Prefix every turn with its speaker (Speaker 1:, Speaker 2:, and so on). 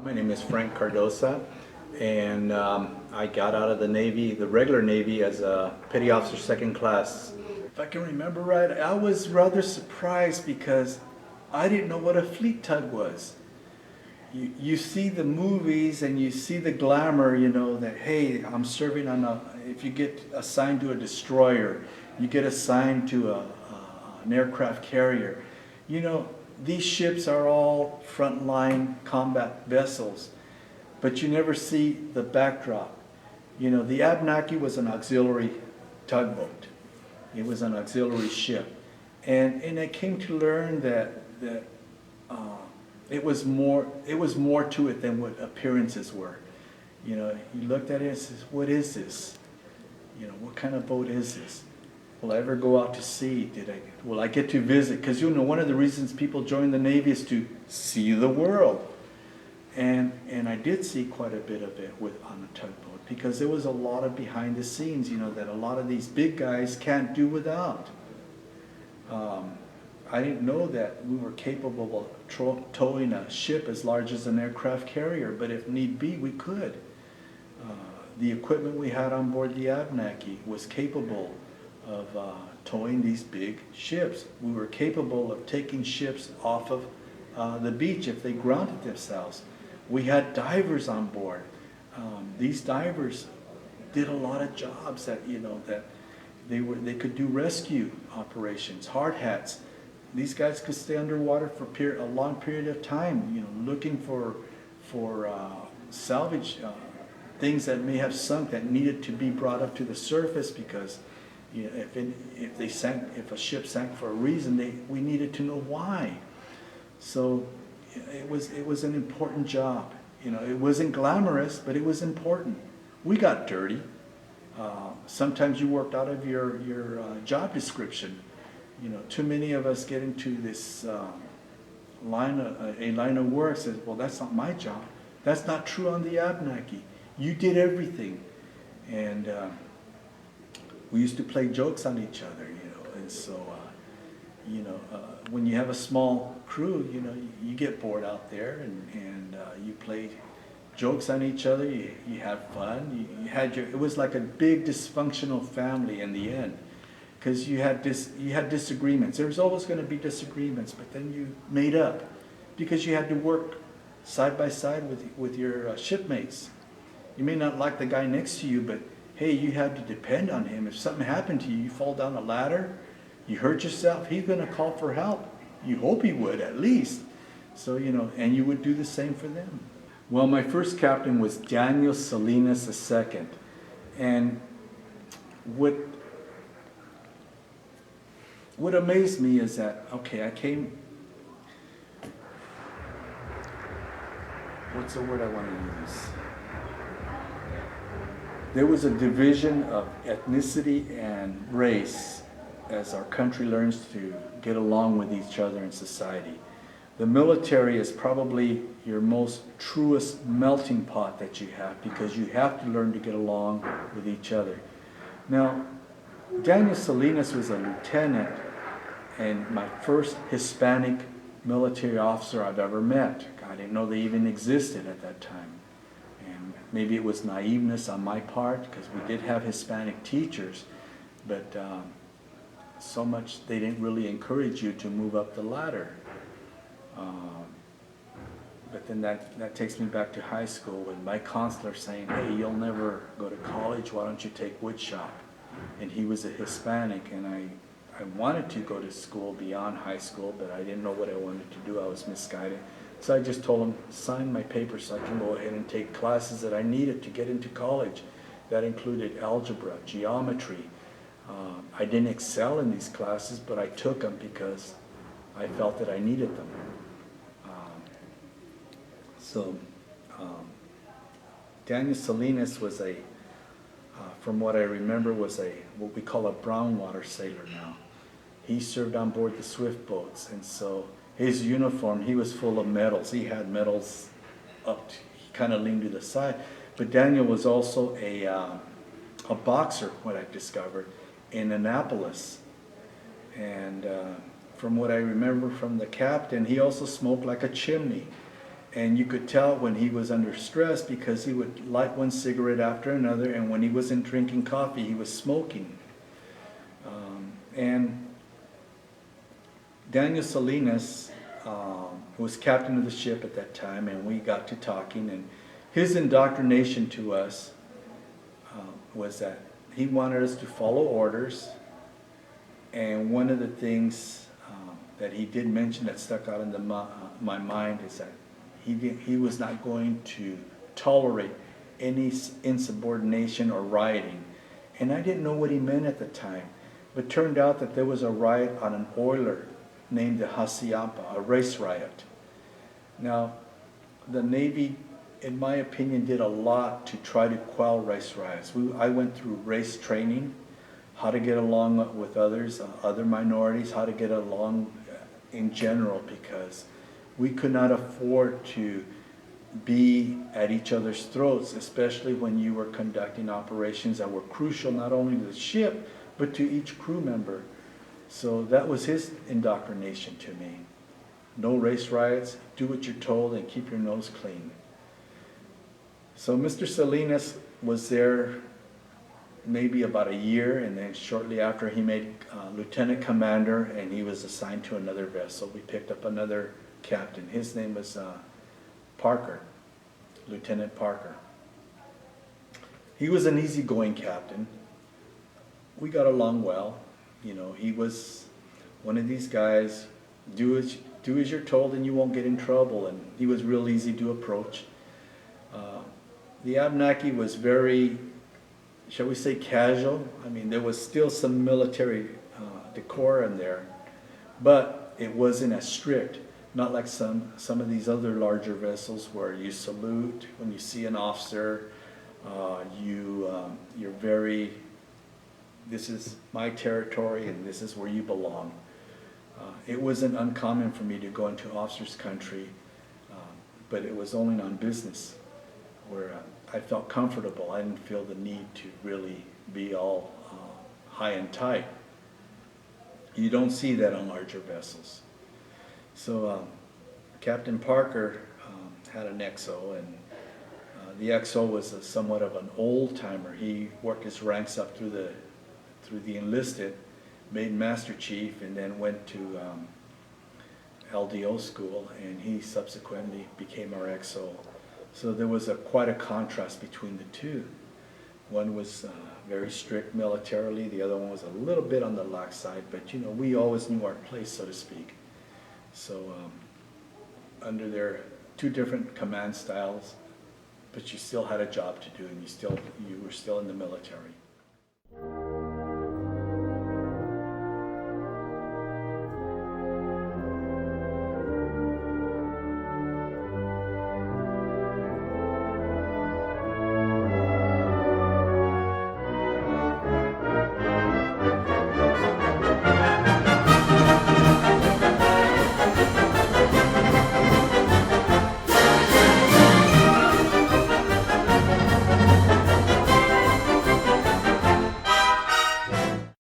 Speaker 1: My name is Frank Cardoza, and I got out of the Navy, the regular Navy, as a petty officer second class. If I can remember right, I was rather surprised because I didn't know what a fleet tug was. You see the movies and you see the glamour, you know, that hey, I'm serving on a, if you get assigned to a destroyer, you get assigned to an aircraft carrier. You know, these ships are all frontline combat vessels, but you never see the backdrop. You know, the Abnaki was an auxiliary tugboat. It was an auxiliary ship. And I came to learn that it was more to it than what appearances were. You know, you looked at it and says, what is this? You know, what kind of boat is this? Will I ever go out to sea? Will I get to visit? Because you know, one of the reasons people join the Navy is to see the world. And I did see quite a bit of it on a tugboat, because there was a lot of behind the scenes, you know, that a lot of these big guys can't do without. I didn't know that we were capable of towing a ship as large as an aircraft carrier, but if need be, we could. The equipment we had on board the Abnaki was capable of towing these big ships. We were capable of taking ships off of the beach if they grounded themselves. We had divers on board. These divers did a lot of jobs that, you know, that they could do rescue operations, hard hats. These guys could stay underwater for a long period of time, you know, looking for salvage things that may have sunk that needed to be brought up to the surface, because you know, if a ship sank for a reason, we needed to know why. So it was an important job. You know, it wasn't glamorous, but it was important. We got dirty. Sometimes you worked out of your job description. You know, too many of us get into this line of work says, well, that's not my job. That's not true on the Abnaki. You did everything. And we used to play jokes on each other, you know, and so, you know, when you have a small crew, you know, you get bored out there, and you play jokes on each other, you have fun, it was like a big dysfunctional family in the end, because you had disagreements. There was always going to be disagreements, but then you made up, because you had to work side by side with your shipmates. You may not like the guy next to you, but hey, you had to depend on him. If something happened to you, you fall down a ladder, you hurt yourself, he's going to call for help. You hope he would, at least. So, you know, and you would do the same for them. Well, my first captain was Daniel Salinas II. And what amazed me is that, okay, I came, what's the word I want to use? There was a division of ethnicity and race as our country learns to get along with each other in society. The military is probably your most truest melting pot that you have, because you have to learn to get along with each other. Now, Daniel Salinas was a lieutenant and my first Hispanic military officer I've ever met. I didn't know they even existed at that time. And maybe it was naiveness on my part, because we did have Hispanic teachers, but so much they didn't really encourage you to move up the ladder. But then that takes me back to high school, with my counselor saying, hey, you'll never go to college, why don't you take wood shop? And he was a Hispanic, and I wanted to go to school beyond high school, but I didn't know what I wanted to do. I was misguided. So I just told him, sign my paper so I can go ahead and take classes that I needed to get into college. That included algebra, geometry. I didn't excel in these classes, but I took them because I felt that I needed them. Daniel Salinas was from what I remember, was what we call a brown water sailor now. He served on board the Swift boats, and so his uniform, he was full of medals. He had medals he kind of leaned to the side. But Daniel was also a boxer, what I've discovered, in Annapolis. And from what I remember from the captain, he also smoked like a chimney. And you could tell when he was under stress because he would light one cigarette after another, and when he wasn't drinking coffee, he was smoking. And Daniel Salinas was captain of the ship at that time, and we got to talking, and his indoctrination to us was that he wanted us to follow orders. And one of the things that he did mention that stuck out in my mind is that he was not going to tolerate any insubordination or rioting. And I didn't know what he meant at the time, but turned out that there was a riot on an oiler named the Hacienda, a race riot. Now, the Navy, in my opinion, did a lot to try to quell race riots. I went through race training, how to get along with others, other minorities, how to get along in general, because we could not afford to be at each other's throats, especially when you were conducting operations that were crucial not only to the ship, but to each crew member. So that was his indoctrination to me. No race riots, do what you're told, and keep your nose clean. So Mr. Salinas was there maybe about a year, and then shortly after he made lieutenant commander, and he was assigned to another vessel. We picked up another captain. His name was Parker, Lieutenant Parker. He was an easygoing captain. We got along well. You know, he was one of these guys, do as you're told and you won't get in trouble, and he was real easy to approach. The Abnaki was very, shall we say, casual. I mean, there was still some military decor in there, but it wasn't as strict. Not like some of these other larger vessels where you salute when you see an officer. You're very, this is my territory and this is where you belong. It wasn't uncommon for me to go into officer's country, but it was only on business where I felt comfortable. I didn't feel the need to really be all high and tight. You don't see that on larger vessels. So Captain Parker had an XO, and the XO was somewhat of an old timer. He worked his ranks up through the enlisted, made Master Chief, and then went to LDO school, and he subsequently became our XO. So there was quite a contrast between the two. One was very strict militarily, the other one was a little bit on the lax side, but you know, we always knew our place, so to speak. So under their two different command styles, but you still had a job to do, and you were still in the military.